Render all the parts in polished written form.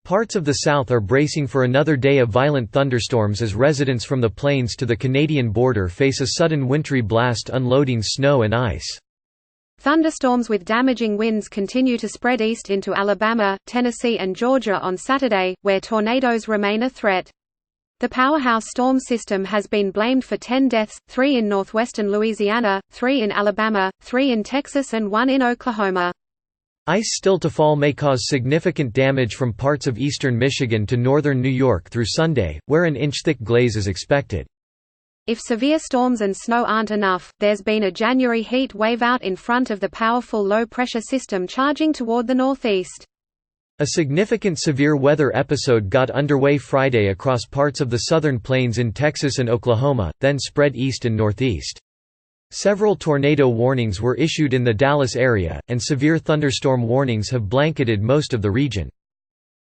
Parts of the south are bracing for another day of violent thunderstorms as residents from the plains to the Canadian border face a sudden wintry blast unloading snow and ice. Thunderstorms with damaging winds continue to spread east into Alabama, Tennessee and Georgia on Saturday, where tornadoes remain a threat. The powerhouse storm system has been blamed for 10 deaths, 3 in northwestern Louisiana, 3 in Alabama, 3 in Texas and 1 in Oklahoma. Ice still to fall may cause significant damage from parts of eastern Michigan to northern New York through Sunday, where an inch-thick glaze is expected. If severe storms and snow aren't enough, there's been a January heat wave out in front of the powerful low-pressure system charging toward the northeast. A significant severe weather episode got underway Friday across parts of the southern plains in Texas and Oklahoma, then spread east and northeast. Several tornado warnings were issued in the Dallas area, and severe thunderstorm warnings have blanketed most of the region.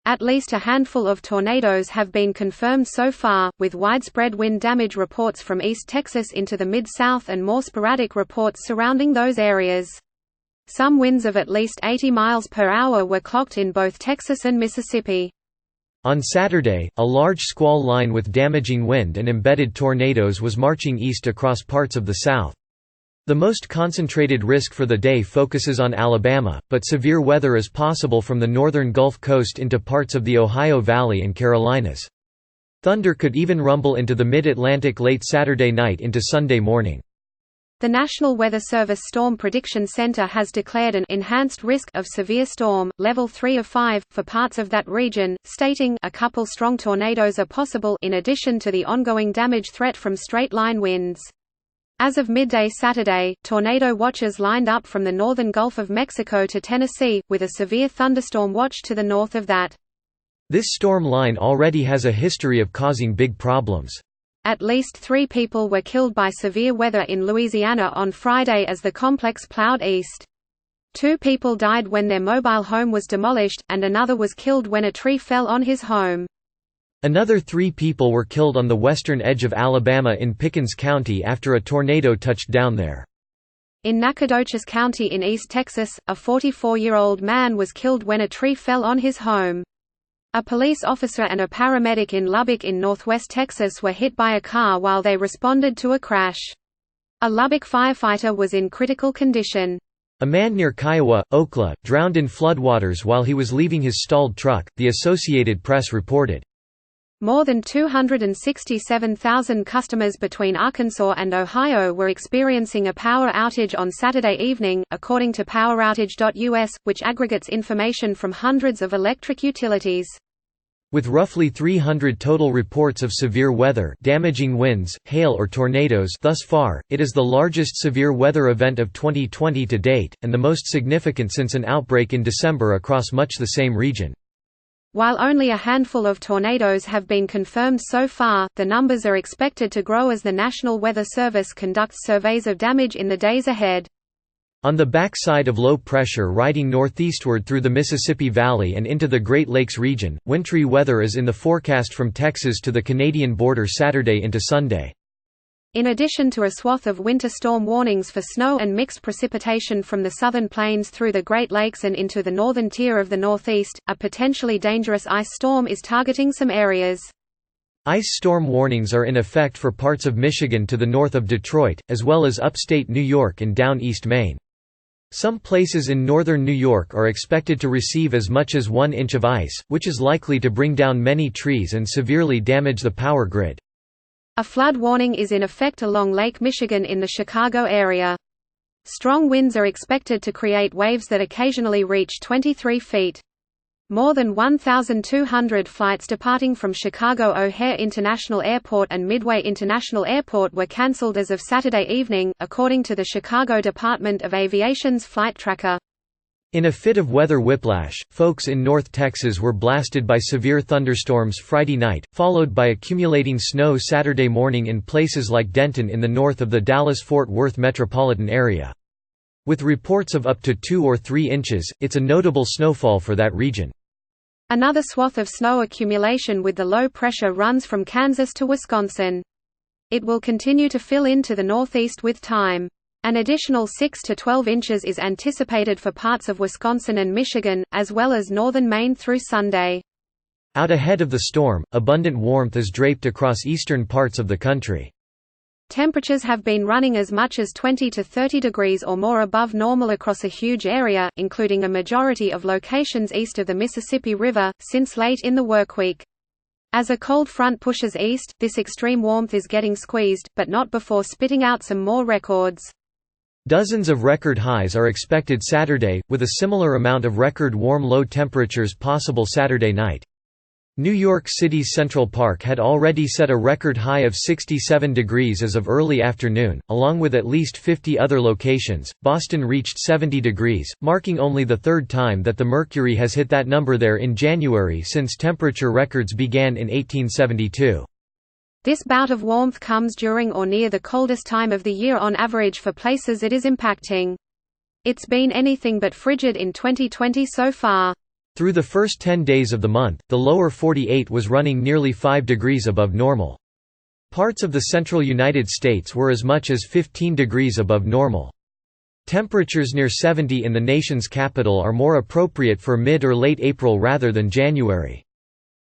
At least a handful of tornadoes have been confirmed so far, with widespread wind damage reports from East Texas into the Mid-South and more sporadic reports surrounding those areas. Some winds of at least 80 miles per hour were clocked in both Texas and Mississippi. On Saturday, a large squall line with damaging wind and embedded tornadoes was marching east across parts of the South. The most concentrated risk for the day focuses on Alabama, but severe weather is possible from the northern Gulf Coast into parts of the Ohio Valley and Carolinas. Thunder could even rumble into the mid-Atlantic late Saturday night into Sunday morning. The National Weather Service Storm Prediction Center has declared an enhanced risk of severe storm, level 3 of 5, for parts of that region, stating a couple strong tornadoes are possible in addition to the ongoing damage threat from straight-line winds. As of midday Saturday, tornado watches lined up from the northern Gulf of Mexico to Tennessee, with a severe thunderstorm watch to the north of that. This storm line already has a history of causing big problems. At least 3 people were killed by severe weather in Louisiana on Friday as the complex plowed east. 2 people died when their mobile home was demolished, and another was killed when a tree fell on his home. Another 3 people were killed on the western edge of Alabama in Pickens County after a tornado touched down there. In Nacogdoches County in East Texas, a 44-year-old man was killed when a tree fell on his home. A police officer and a paramedic in Lubbock in northwest Texas were hit by a car while they responded to a crash. A Lubbock firefighter was in critical condition. A man near Kiowa, Oklahoma, drowned in floodwaters while he was leaving his stalled truck, the Associated Press reported. More than 267,000 customers between Arkansas and Ohio were experiencing a power outage on Saturday evening, according to PowerOutage.us, which aggregates information from hundreds of electric utilities. With roughly 300 total reports of severe weather, damaging winds, hail or tornadoes thus far, it is the largest severe weather event of 2020 to date, and the most significant since an outbreak in December across much the same region. While only a handful of tornadoes have been confirmed so far, the numbers are expected to grow as the National Weather Service conducts surveys of damage in the days ahead. On the backside of low pressure riding northeastward through the Mississippi Valley and into the Great Lakes region, wintry weather is in the forecast from Texas to the Canadian border Saturday into Sunday. In addition to a swath of winter storm warnings for snow and mixed precipitation from the southern plains through the Great Lakes and into the northern tier of the Northeast, a potentially dangerous ice storm is targeting some areas. Ice storm warnings are in effect for parts of Michigan to the north of Detroit, as well as upstate New York and down East Maine. Some places in northern New York are expected to receive as much as 1 inch of ice, which is likely to bring down many trees and severely damage the power grid. A flood warning is in effect along Lake Michigan in the Chicago area. Strong winds are expected to create waves that occasionally reach 23 feet. More than 1,200 flights departing from Chicago O'Hare International Airport and Midway International Airport were canceled as of Saturday evening, according to the Chicago Department of Aviation's flight tracker. In a fit of weather whiplash, folks in North Texas were blasted by severe thunderstorms Friday night, followed by accumulating snow Saturday morning in places like Denton in the north of the Dallas-Fort Worth metropolitan area. With reports of up to 2 or 3 inches, it's a notable snowfall for that region. Another swath of snow accumulation with the low pressure runs from Kansas to Wisconsin. It will continue to fill into the northeast with time. An additional 6 to 12 inches is anticipated for parts of Wisconsin and Michigan, as well as northern Maine through Sunday. Out ahead of the storm, abundant warmth is draped across eastern parts of the country. Temperatures have been running as much as 20 to 30 degrees or more above normal across a huge area, including a majority of locations east of the Mississippi River, since late in the workweek. As a cold front pushes east, this extreme warmth is getting squeezed, but not before spitting out some more records. Dozens of record highs are expected Saturday, with a similar amount of record warm low temperatures possible Saturday night. New York City's Central Park had already set a record high of 67 degrees as of early afternoon, along with at least 50 other locations. Boston reached 70 degrees, marking only the third time that the mercury has hit that number there in January since temperature records began in 1872. This bout of warmth comes during or near the coldest time of the year on average for places it is impacting. It's been anything but frigid in 2020 so far. Through the first 10 days of the month, the lower 48 was running nearly 5 degrees above normal. Parts of the central United States were as much as 15 degrees above normal. Temperatures near 70 in the nation's capital are more appropriate for mid or late April rather than January.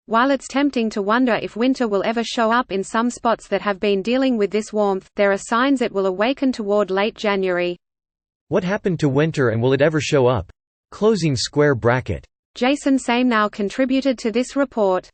While it's tempting to wonder if winter will ever show up in some spots that have been dealing with this warmth, there are signs it will awaken toward late January. What happened to winter and will it ever show up? Closing square bracket. Jason Samenow contributed to this report.